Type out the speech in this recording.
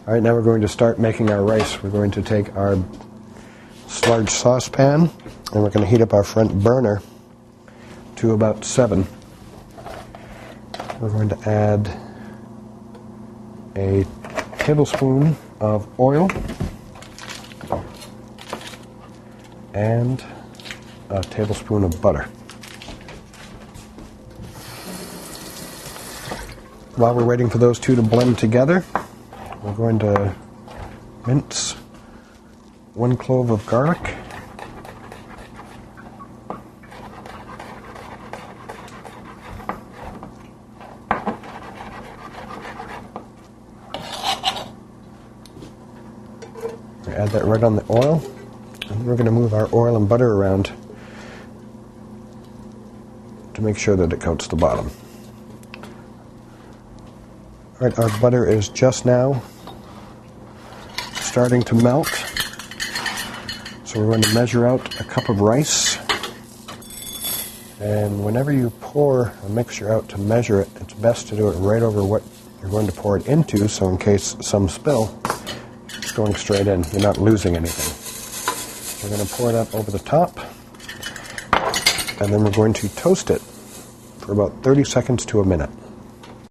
All right, now we're going to start making our rice. We're going to take our large saucepan and we're going to heat up our front burner to about 7. We're going to add a tablespoon of oil and a tablespoon of butter. While we're waiting for those two to blend together, we're going to mince 1 clove of garlic, add that right on the oil, and then we're going to move our oil and butter around to make sure that it coats the bottom. All right, our butter is just now starting to melt, so we're going to measure out a cup of rice, and whenever you pour a mixture out to measure it, it's best to do it right over what you're going to pour it into, so in case some spill, it's going straight in. You're not losing anything. We're going to pour that over the top, and then we're going to toast it for about 30 seconds to a minute.